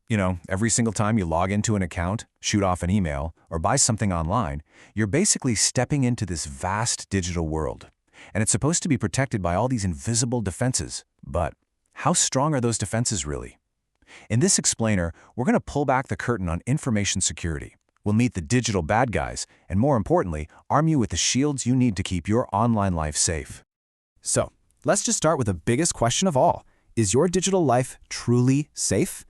Every single time you log into an account, shoot off an email, or buy something online, you're basically stepping into this vast digital world. And it's supposed to be protected by all these invisible defenses. But how strong are those defenses really? In this explainer, we're going to pull back the curtain on information security. We'll meet the digital bad guys, and more importantly, arm you with the shields you need to keep your online life safe. So, let's just start with the biggest question of all. Is your digital life truly safe?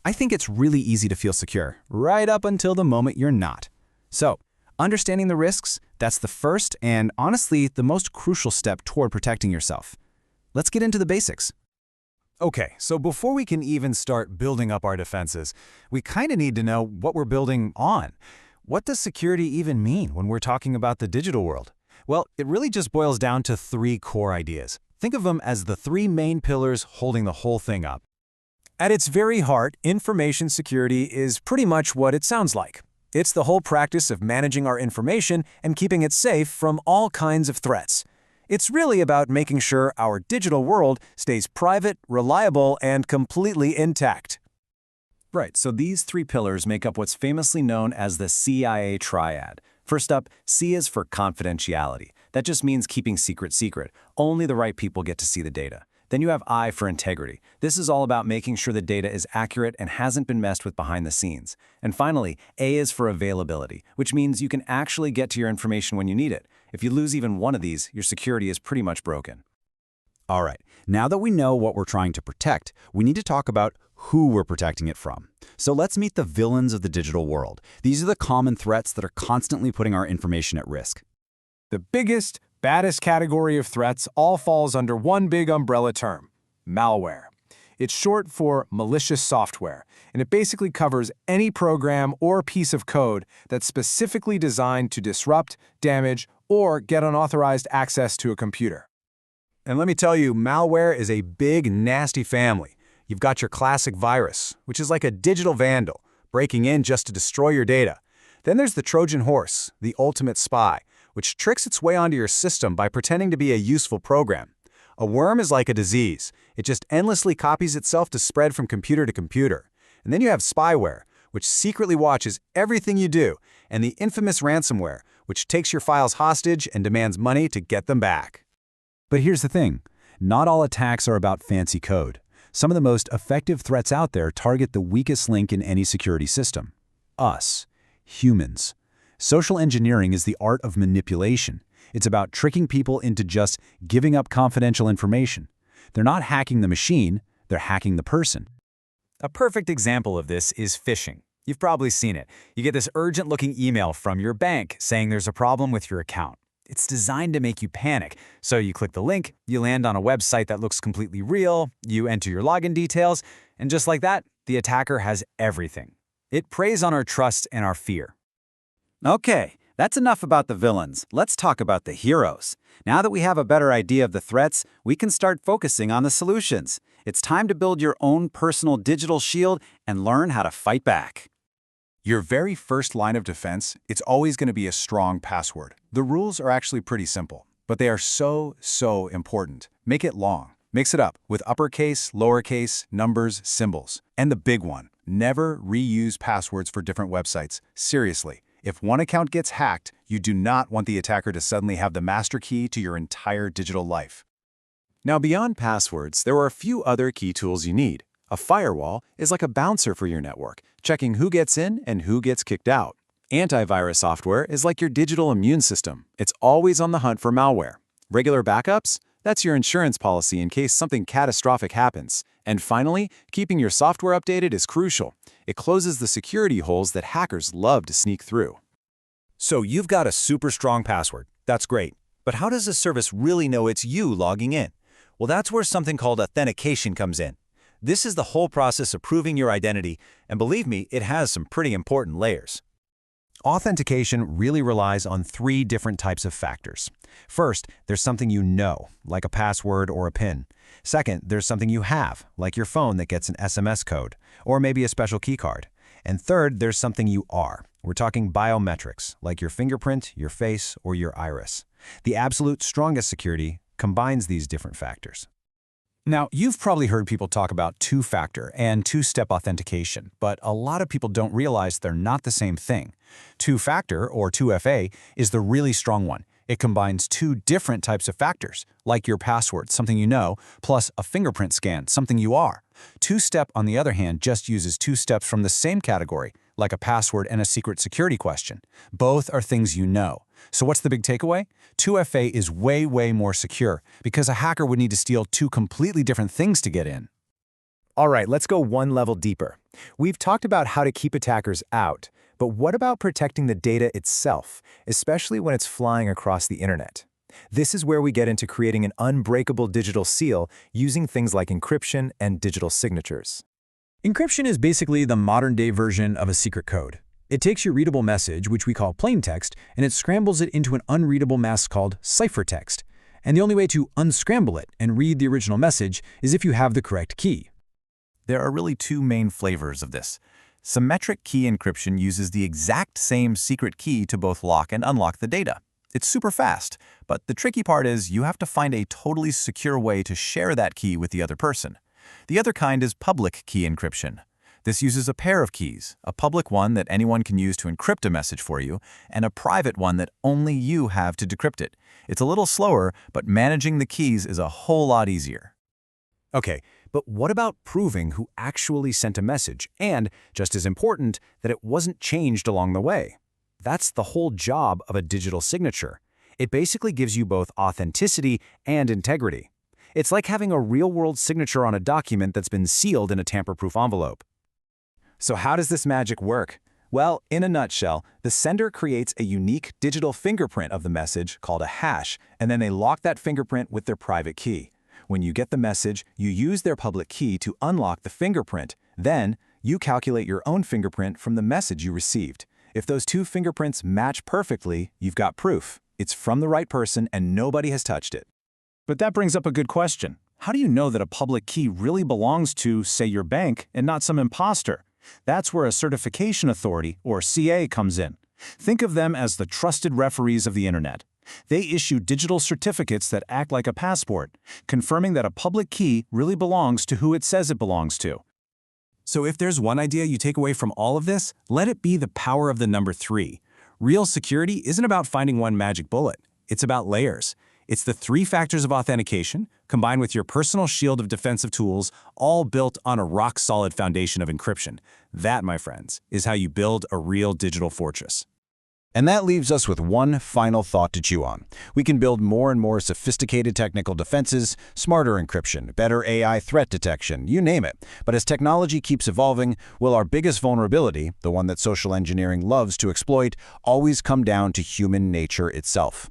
I think it's really easy to feel secure, right up until the moment you're not. So, understanding the risks, that's the first and honestly the most crucial step toward protecting yourself. Let's get into the basics. Okay, so before we can even start building up our defenses, we kind of need to know what we're building on. What does security even mean when we're talking about the digital world? Well, it really just boils down to three core ideas. Think of them as the three main pillars holding the whole thing up. At its very heart, information security is pretty much what it sounds like. It's the whole practice of managing our information and keeping it safe from all kinds of threats. It's really about making sure our digital world stays private, reliable, and completely intact. Right, so these three pillars make up what's famously known as the CIA triad. First up, C is for confidentiality. That just means keeping secret. Only the right people get to see the data. Then you have I for integrity. This is all about making sure the data is accurate and hasn't been messed with behind the scenes. And finally, A is for availability, which means you can actually get to your information when you need it. If you lose even one of these, your security is pretty much broken. All right, now that we know what we're trying to protect, we need to talk about who we're protecting it from. So let's meet the villains of the digital world. These are the common threats that are constantly putting our information at risk. The biggest, baddest category of threats all falls under one big umbrella term: malware. It's short for malicious software, and it basically covers any program or piece of code that's specifically designed to disrupt, damage, or get unauthorized access to a computer. And let me tell you, malware is a big, nasty family. You've got your classic virus, which is like a digital vandal, breaking in just to destroy your data. Then there's the Trojan horse, the ultimate spy, which tricks its way onto your system by pretending to be a useful program. A worm is like a disease. It just endlessly copies itself to spread from computer to computer. And then you have spyware, which secretly watches everything you do, and the infamous ransomware, which takes your files hostage and demands money to get them back. But here's the thing. Not all attacks are about fancy code. Some of the most effective threats out there target the weakest link in any security system: us, humans. Social engineering is the art of manipulation. It's about tricking people into just giving up confidential information. They're not hacking the machine, they're hacking the person. A perfect example of this is phishing. You've probably seen it. You get this urgent-looking email from your bank saying there's a problem with your account. It's designed to make you panic. So you click the link, you land on a website that looks completely real, you enter your login details, and just like that, the attacker has everything. It preys on our trust and our fear. Okay, that's enough about the villains. Let's talk about the heroes. Now that we have a better idea of the threats, we can start focusing on the solutions. It's time to build your own personal digital shield and learn how to fight back. Your very first line of defense, it's always going to be a strong password. The rules are actually pretty simple, but they are so important. Make it long. Mix it up with uppercase, lowercase, numbers, symbols. And the big one, never reuse passwords for different websites. Seriously, if one account gets hacked, you do not want the attacker to suddenly have the master key to your entire digital life. Now, beyond passwords, there are a few other key tools you need. A firewall is like a bouncer for your network, checking who gets in and who gets kicked out. Antivirus software is like your digital immune system. It's always on the hunt for malware. Regular backups? That's your insurance policy in case something catastrophic happens. And finally, keeping your software updated is crucial. It closes the security holes that hackers love to sneak through. So you've got a super strong password. That's great. But how does a service really know it's you logging in? Well, that's where something called authentication comes in. This is the whole process of proving your identity, and believe me, it has some pretty important layers. Authentication really relies on three different types of factors. First, there's something you know, like a password or a PIN. Second, there's something you have, like your phone that gets an SMS code, or maybe a special keycard. And third, there's something you are. We're talking biometrics, like your fingerprint, your face, or your iris. The absolute strongest security combines these different factors. Now, you've probably heard people talk about two-factor and two-step authentication, but a lot of people don't realize they're not the same thing. Two-factor, or 2FA, is the really strong one. It combines two different types of factors, like your password, something you know, plus a fingerprint scan, something you are. Two-step, on the other hand, just uses two steps from the same category, like a password and a secret security question. Both are things you know. So what's the big takeaway? 2FA is way, way more secure, because a hacker would need to steal two completely different things to get in. All right, let's go one level deeper. We've talked about how to keep attackers out, but what about protecting the data itself, especially when it's flying across the internet? This is where we get into creating an unbreakable digital seal using things like encryption and digital signatures. Encryption is basically the modern-day version of a secret code. It takes your readable message, which we call plain text, and it scrambles it into an unreadable mask called ciphertext. And the only way to unscramble it and read the original message is if you have the correct key. There are really two main flavors of this. Symmetric key encryption uses the exact same secret key to both lock and unlock the data. It's super fast, but the tricky part is you have to find a totally secure way to share that key with the other person. The other kind is public key encryption. This uses a pair of keys, a public one that anyone can use to encrypt a message for you, and a private one that only you have to decrypt it. It's a little slower, but managing the keys is a whole lot easier. Okay, but what about proving who actually sent a message and, just as important, that it wasn't changed along the way? That's the whole job of a digital signature. It basically gives you both authenticity and integrity. It's like having a real-world signature on a document that's been sealed in a tamper-proof envelope. So how does this magic work? Well, in a nutshell, the sender creates a unique digital fingerprint of the message called a hash, and then they lock that fingerprint with their private key. When you get the message, you use their public key to unlock the fingerprint. Then, you calculate your own fingerprint from the message you received. If those two fingerprints match perfectly, you've got proof. It's from the right person and nobody has touched it. But that brings up a good question. How do you know that a public key really belongs to, say, your bank and not some imposter? That's where a certification authority, or CA, comes in. Think of them as the trusted referees of the internet. They issue digital certificates that act like a passport, confirming that a public key really belongs to who it says it belongs to. So if there's one idea you take away from all of this, let it be the power of the number 3. Real security isn't about finding one magic bullet. It's about layers. It's the 3 factors of authentication, combined with your personal shield of defensive tools, all built on a rock-solid foundation of encryption. That, my friends, is how you build a real digital fortress. And that leaves us with one final thought to chew on. We can build more and more sophisticated technical defenses, smarter encryption, better AI threat detection, you name it. But as technology keeps evolving, will our biggest vulnerability, the one that social engineering loves to exploit, always come down to human nature itself?